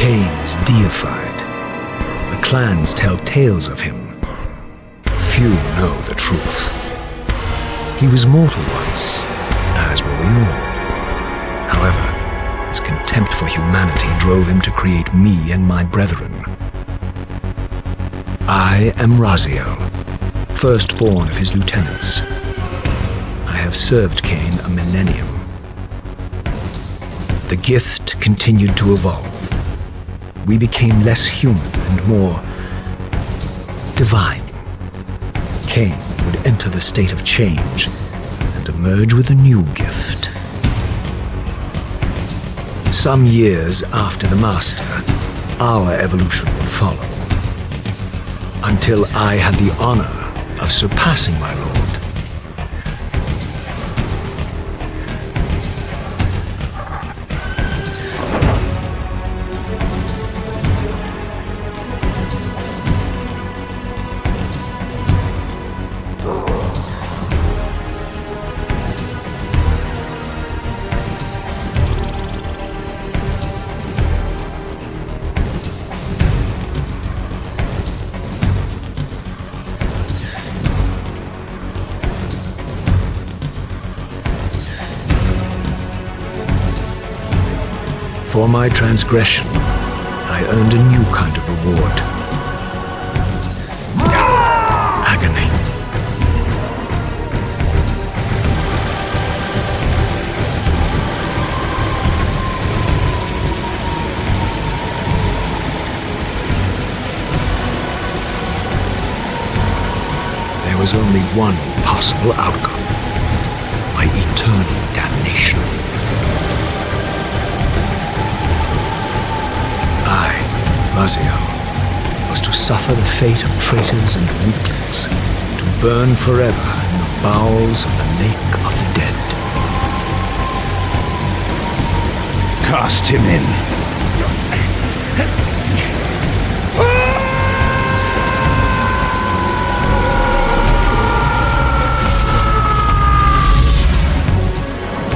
Cain is deified. The clans tell tales of him. Few know the truth. He was mortal once, as were we all. However, his contempt for humanity drove him to create me and my brethren. I am Raziel, firstborn of his lieutenants. I have served Cain a millennium. The gift continued to evolve. We became less human and more divine. Cain would enter the state of change and emerge with a new gift. Some years after the Master, our evolution would follow, until I had the honor of surpassing my lord. For my transgression, I earned a new kind of reward. Agony. There was only one possible outcome: my eternal damnation. Raziel was to suffer the fate of traitors and weaklings, to burn forever in the bowels of the lake of the dead. Cast him in.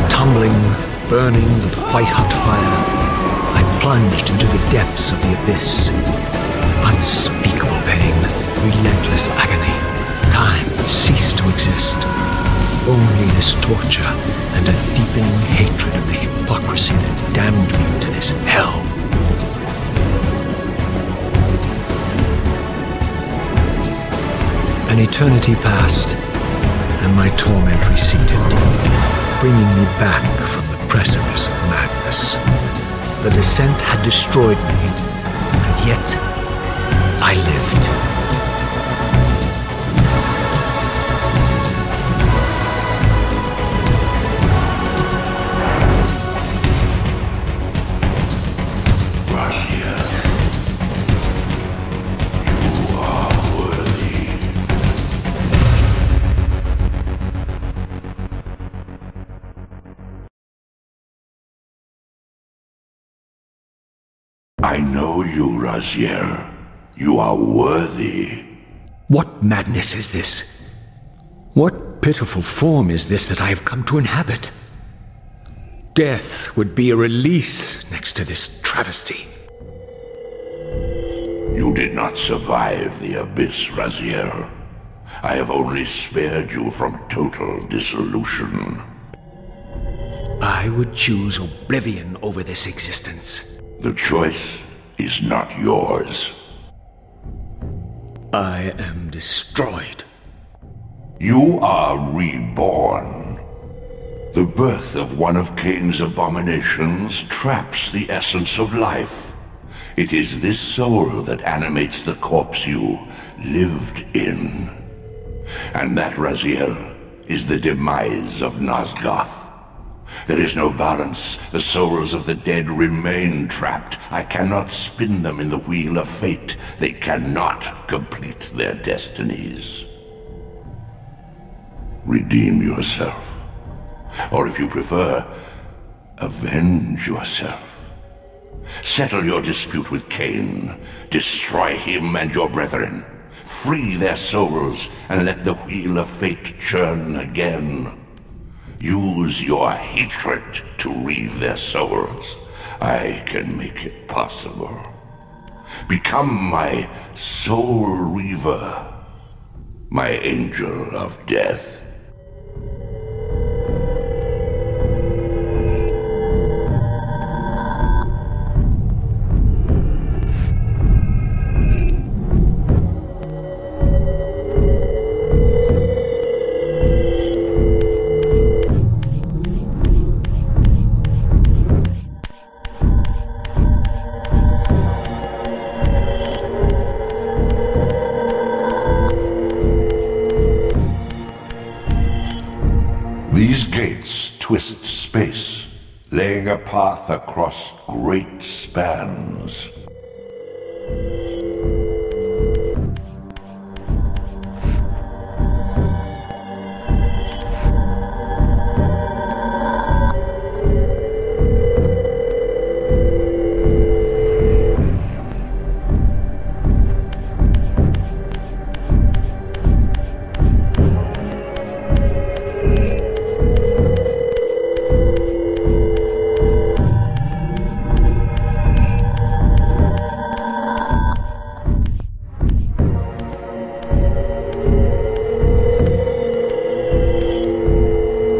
Tumbling, burning with white-hot fire, I plunged into the depths of the abyss. Unspeakable pain, relentless agony. Time ceased to exist. Only this torture and a deepening hatred of the hypocrisy that damned me to this hell. An eternity passed, and my torment receded, bringing me back from the precipice of madness. The descent had destroyed me, and yet I lived. Raziel, you are worthy. I know you, Raziel. You are worthy. What madness is this? What pitiful form is this that I have come to inhabit? Death would be a release next to this travesty. You did not survive the abyss, Raziel. I have only spared you from total dissolution. I would choose oblivion over this existence. The choice is not yours. I am destroyed. You are reborn. The birth of one of Cain's abominations traps the essence of life. It is this soul that animates the corpse you lived in. And that, Raziel, is the demise of Nosgoth. There is no balance. The souls of the dead remain trapped. I cannot spin them in the wheel of fate. They cannot complete their destinies. Redeem yourself. Or if you prefer, avenge yourself. Settle your dispute with Cain. Destroy him and your brethren. Free their souls and let the wheel of fate churn again. Use your hatred to reave their souls. I can make it possible. Become my Soul Reaver, my angel of death. These gates twist space, laying a path across great spans.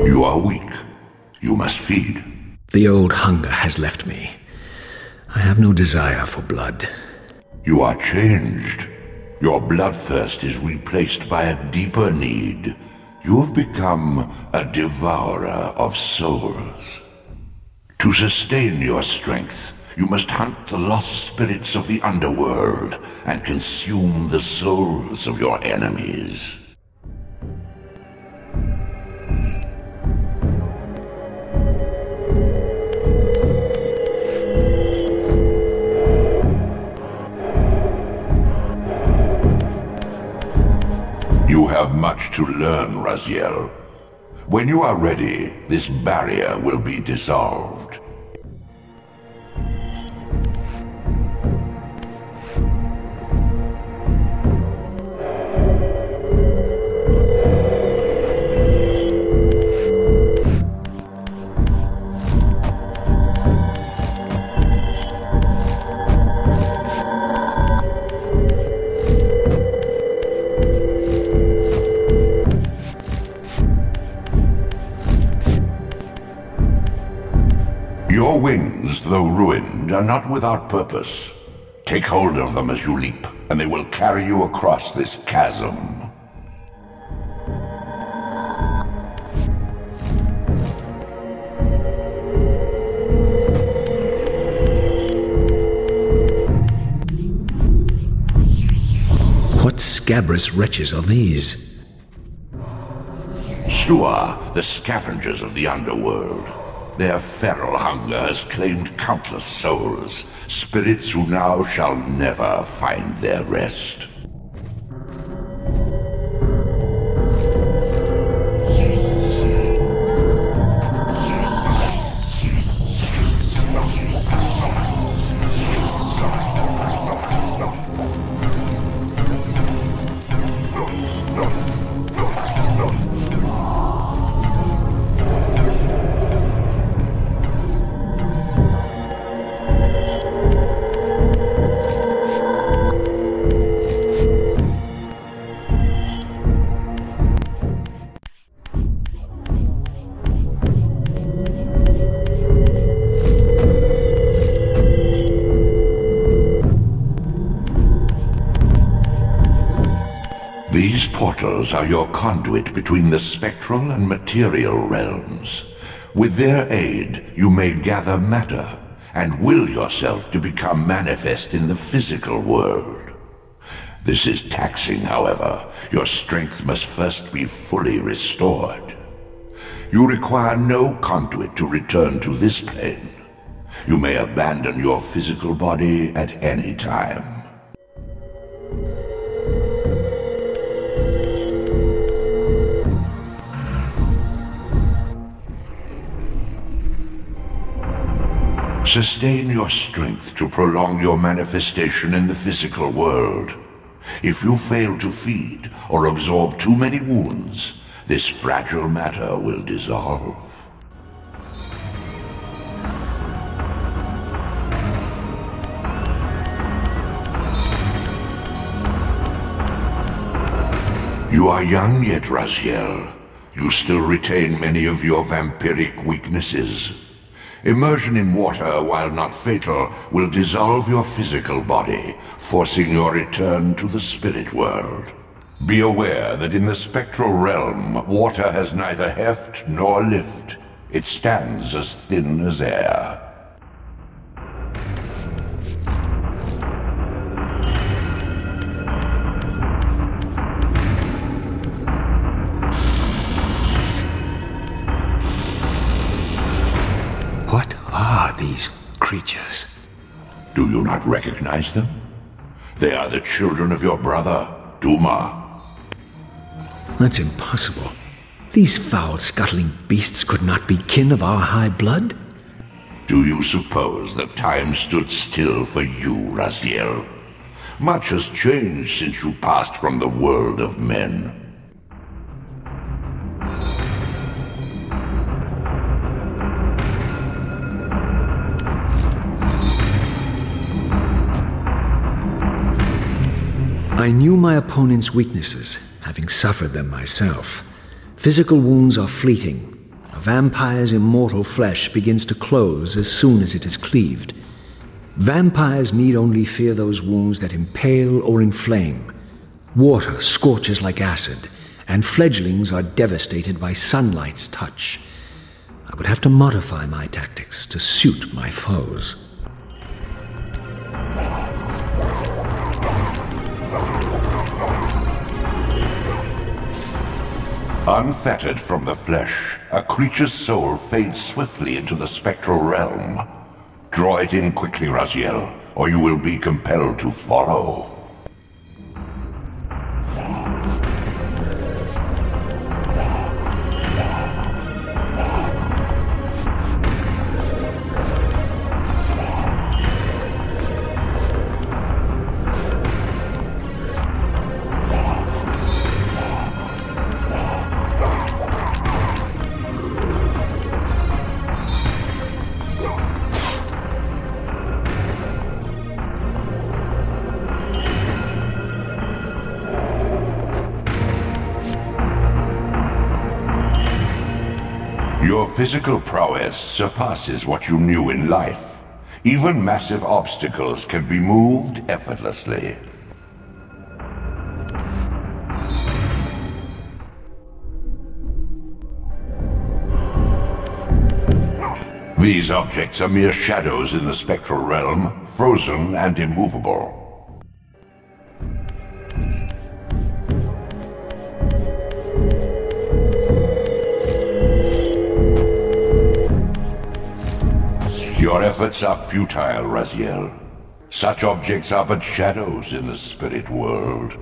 You are weak. You must feed. The old hunger has left me. I have no desire for blood. You are changed. Your bloodthirst is replaced by a deeper need. You have become a devourer of souls. To sustain your strength, you must hunt the lost spirits of the underworld and consume the souls of your enemies. You have much to learn, Raziel. When you are ready, this barrier will be dissolved. Your wings, though ruined, are not without purpose. Take hold of them as you leap, and they will carry you across this chasm. What scabrous wretches are these? Stua, the scavengers of the underworld. Their feral hunger has claimed countless souls, spirits who now shall never find their rest. These portals are your conduit between the spectral and material realms. With their aid, you may gather matter, and will yourself to become manifest in the physical world. This is taxing, however. Your strength must first be fully restored. You require no conduit to return to this plane. You may abandon your physical body at any time. Sustain your strength to prolong your manifestation in the physical world. If you fail to feed or absorb too many wounds, this fragile matter will dissolve. You are young yet, Raziel. You still retain many of your vampiric weaknesses. Immersion in water, while not fatal, will dissolve your physical body, forcing your return to the spirit world. Be aware that in the spectral realm, water has neither heft nor lift. It stands as thin as air. What are these creatures? Do you not recognize them? They are the children of your brother, Duma. That's impossible. These foul, scuttling beasts could not be kin of our high blood? Do you suppose that time stood still for you, Raziel? Much has changed since you passed from the world of men. I knew my opponent's weaknesses, having suffered them myself. Physical wounds are fleeting. A vampire's immortal flesh begins to close as soon as it is cleaved. Vampires need only fear those wounds that impale or inflame. Water scorches like acid, and fledglings are devastated by sunlight's touch. I would have to modify my tactics to suit my foes. Unfettered from the flesh, a creature's soul fades swiftly into the spectral realm. Draw it in quickly, Raziel, or you will be compelled to follow. Your physical prowess surpasses what you knew in life. Even massive obstacles can be moved effortlessly. These objects are mere shadows in the spectral realm, frozen and immovable. Your efforts are futile, Raziel. Such objects are but shadows in the spirit world.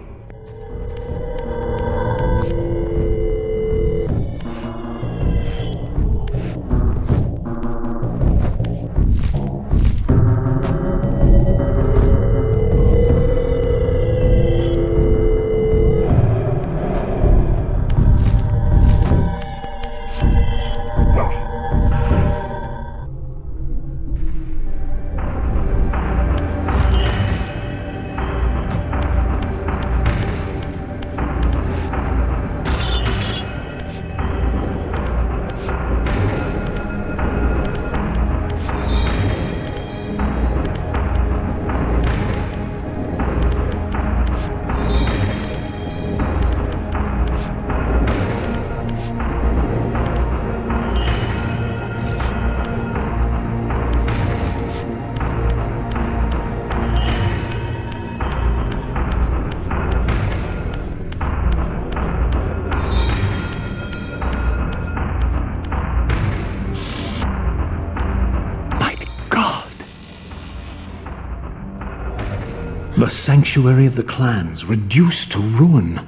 The sanctuary of the clans reduced to ruin.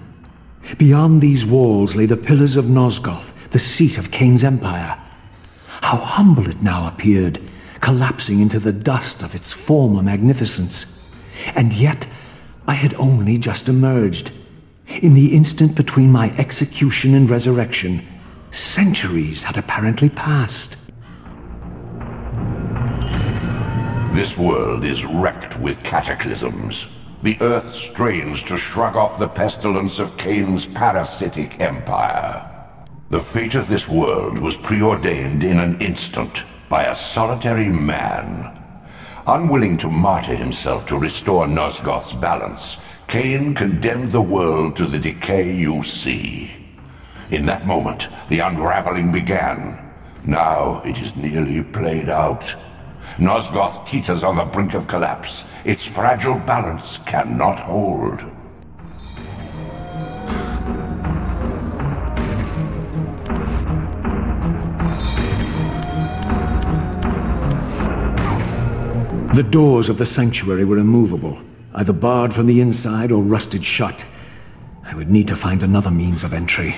Beyond these walls lay the pillars of Nosgoth, the seat of Cain's empire. How humble it now appeared, collapsing into the dust of its former magnificence. And yet, I had only just emerged. In the instant between my execution and resurrection, centuries had apparently passed. This world is wrecked with cataclysms. The Earth strains to shrug off the pestilence of Cain's parasitic empire. The fate of this world was preordained in an instant by a solitary man. Unwilling to martyr himself to restore Nosgoth's balance, Cain condemned the world to the decay you see. In that moment, the unraveling began. Now it is nearly played out. Nosgoth teeters on the brink of collapse. Its fragile balance cannot hold. The doors of the sanctuary were immovable, either barred from the inside or rusted shut. I would need to find another means of entry.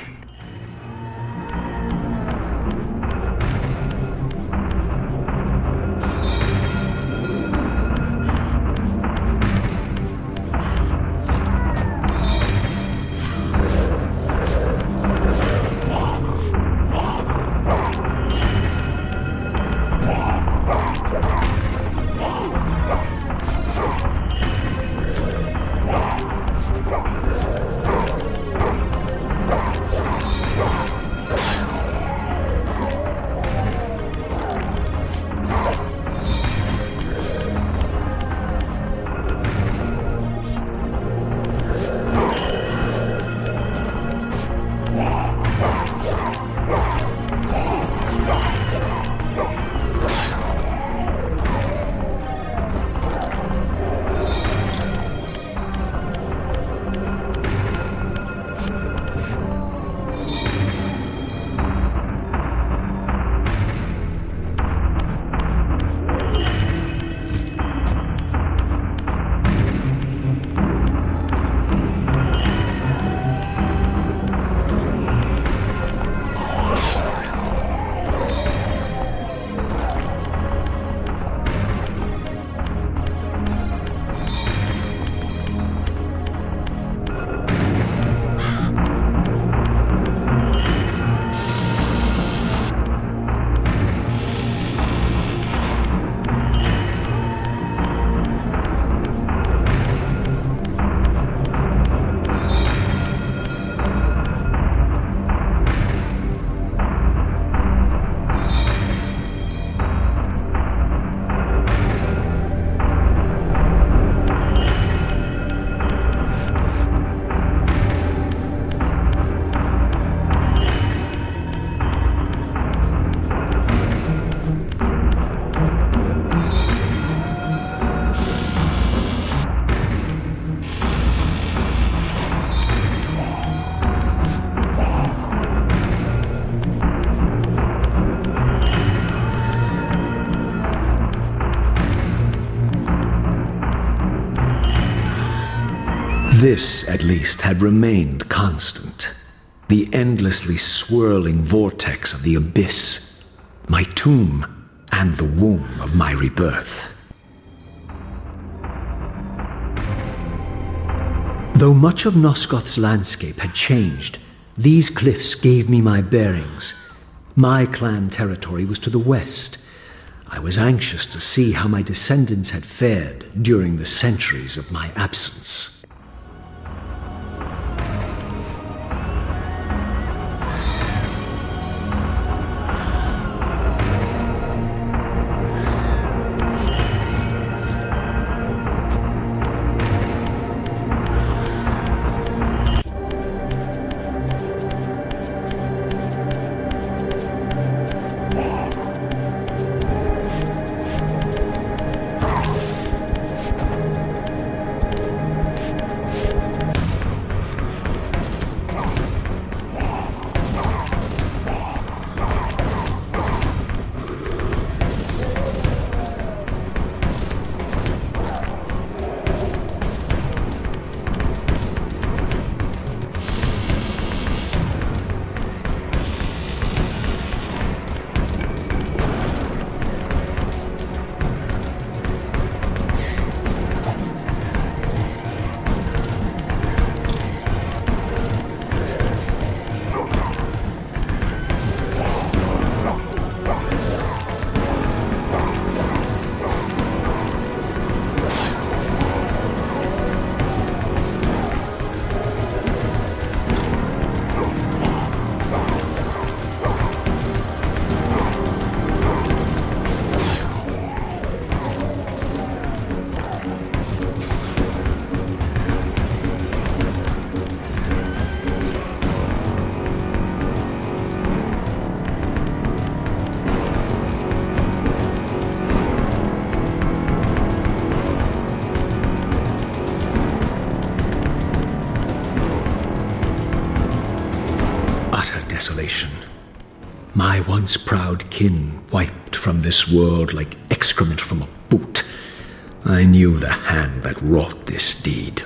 This, at least, had remained constant. The endlessly swirling vortex of the abyss, my tomb, and the womb of my rebirth. Though much of Nosgoth's landscape had changed, these glyphs gave me my bearings. My clan territory was to the west. I was anxious to see how my descendants had fared during the centuries of my absence. once proud kin wiped from this world like excrement from a boot, I knew the hand that wrought this deed.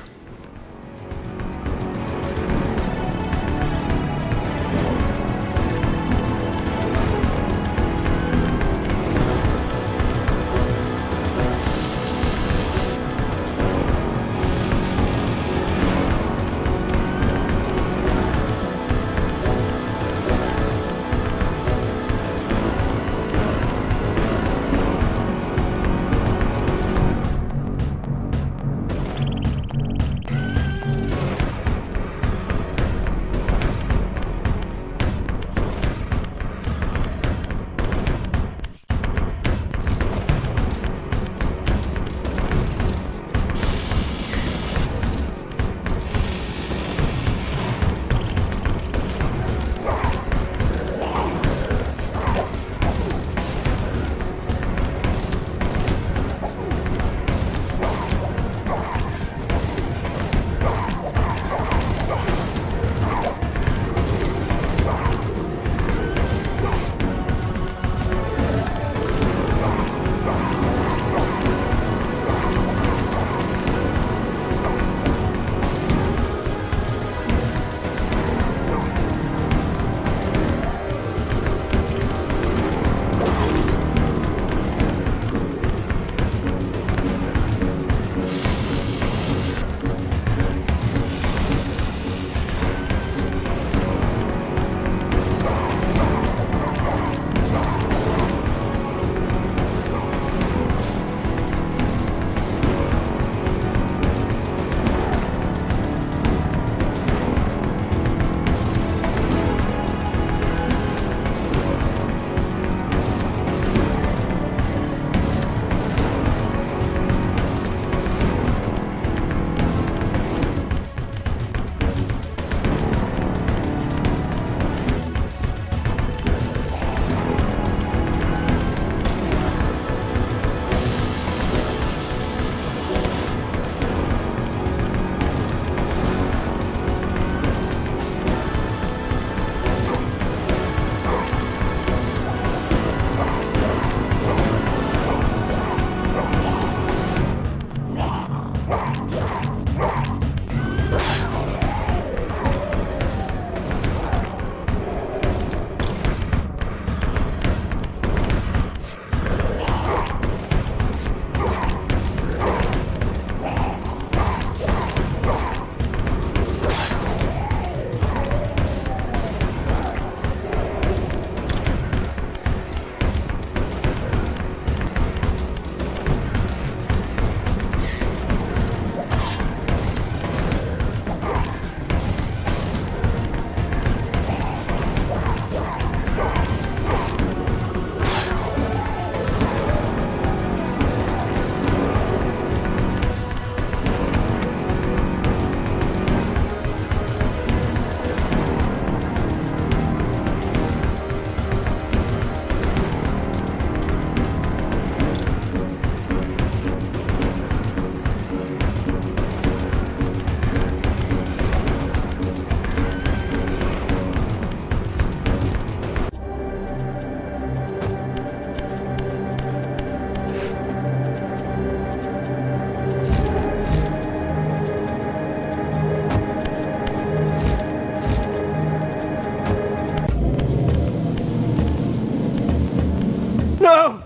No!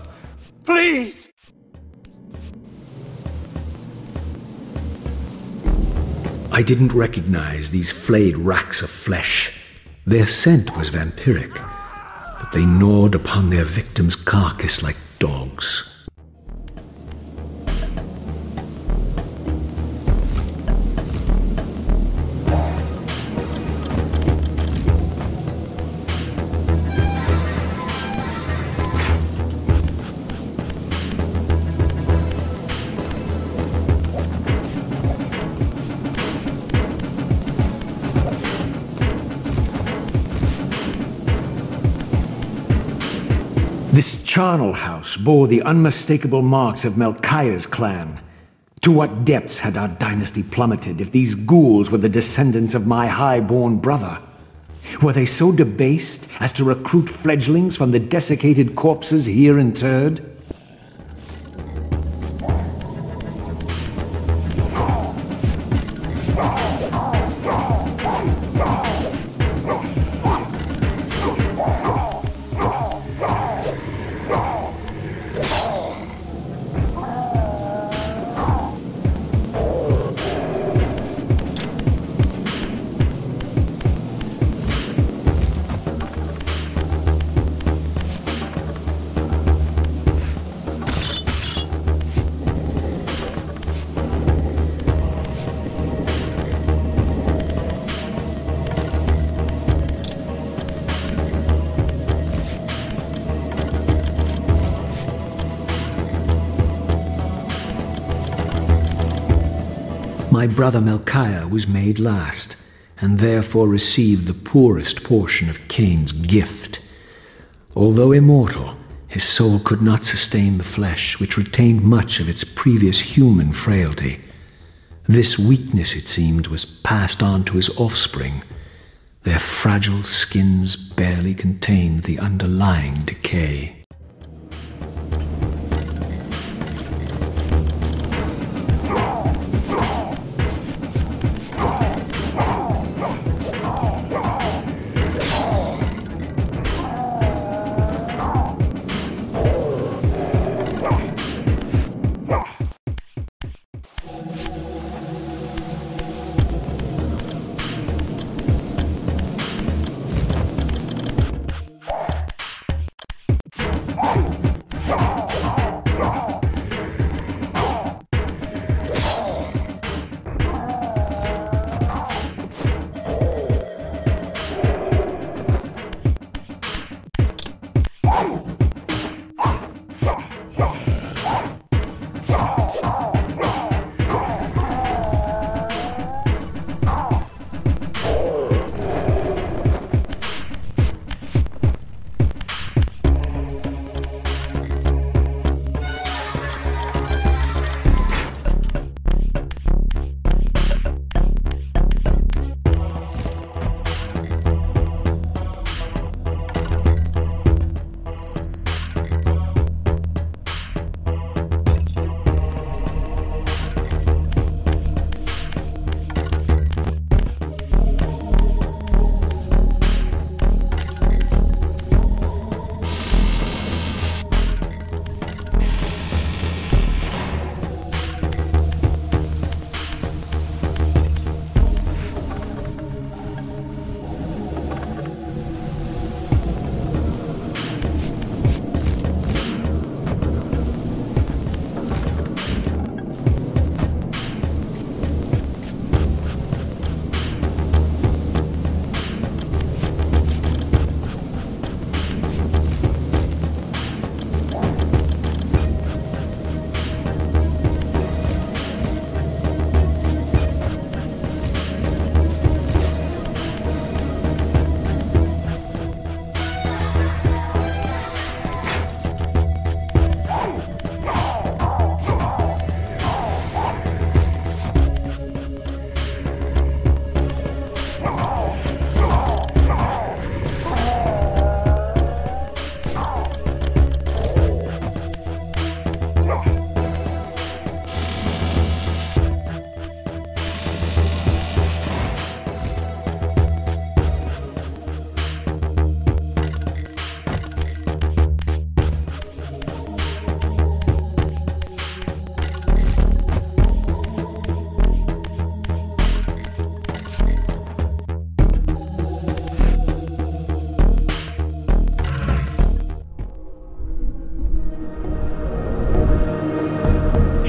Please! I didn't recognize these flayed racks of flesh. Their scent was vampiric, but they gnawed upon their victim's carcass like dogs. This charnel house bore the unmistakable marks of Melchiah's clan. To what depths had our dynasty plummeted if these ghouls were the descendants of my high-born brother? Were they so debased as to recruit fledglings from the desiccated corpses here interred? My brother Melchiah was made last, and therefore received the poorest portion of Cain's gift. Although immortal, his soul could not sustain the flesh, which retained much of its previous human frailty. This weakness, it seemed, was passed on to his offspring. Their fragile skins barely contained the underlying decay.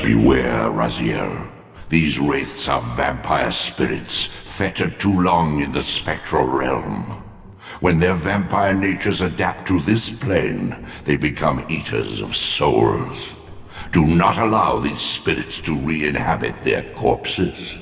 Beware, Raziel. These wraiths are vampire spirits, fettered too long in the spectral realm. When their vampire natures adapt to this plane, they become eaters of souls. Do not allow these spirits to re-inhabit their corpses.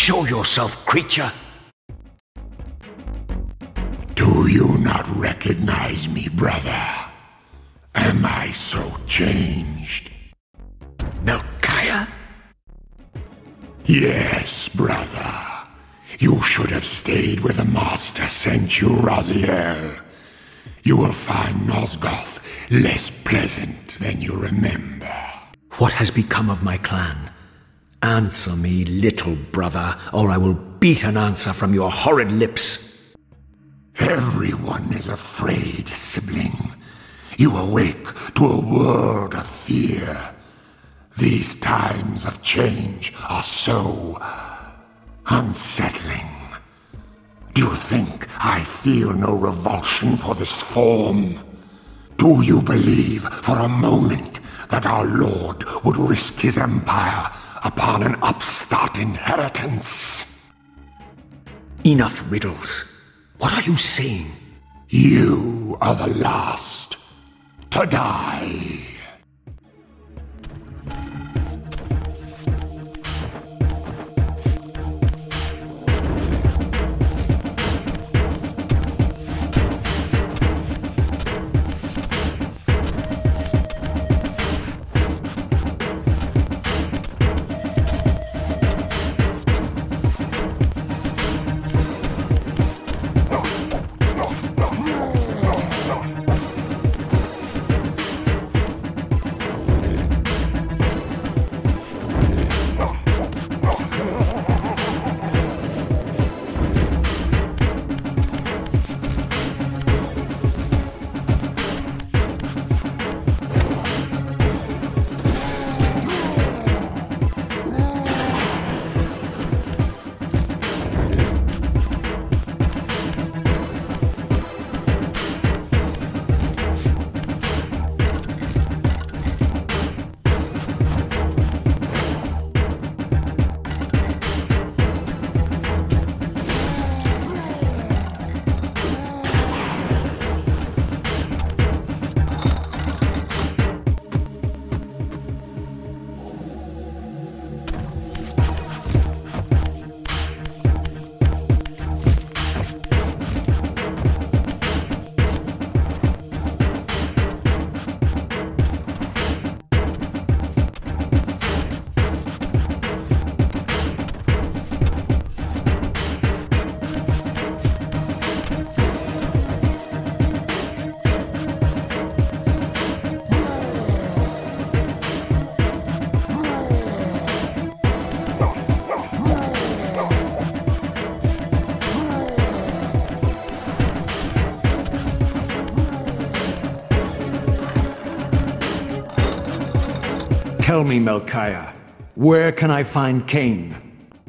Show yourself, creature! Do you not recognize me, brother? Am I so changed? Melchiah? Yes, brother. You should have stayed where the Master sent you, Raziel. You will find Nosgoth less pleasant than you remember. What has become of my clan? Answer me, little brother, or I will beat an answer from your horrid lips. Everyone is afraid, sibling. You awake to a world of fear. These times of change are so unsettling. Do you think I feel no revulsion for this form? Do you believe for a moment that our Lord would risk his empire upon an upstart inheritance? Enough riddles. What are you saying? You are the last to die. Tell me, Melchiah, where can I find Cain?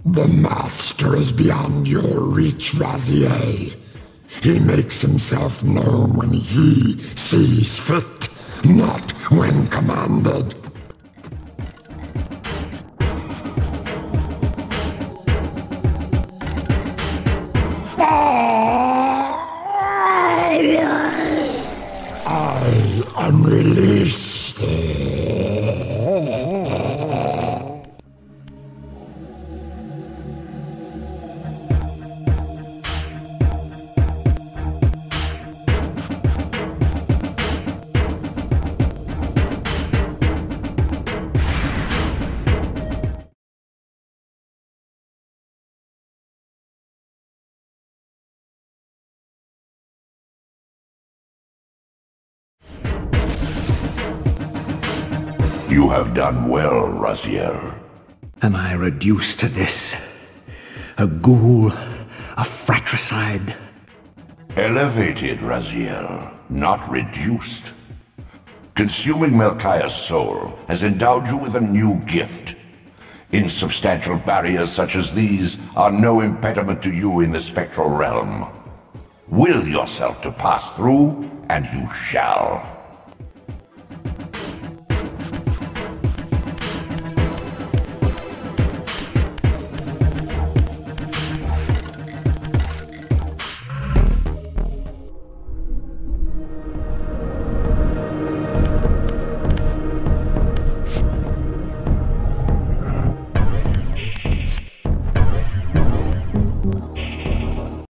The Master is beyond your reach, Raziel. He makes himself known when he sees fit, not when commanded. I am released. You have done well, Raziel. Am I reduced to this? A ghoul? A fratricide? Elevated, Raziel, not reduced. Consuming Melchiah's soul has endowed you with a new gift. Insubstantial barriers such as these are no impediment to you in the spectral realm. Will yourself to pass through, and you shall.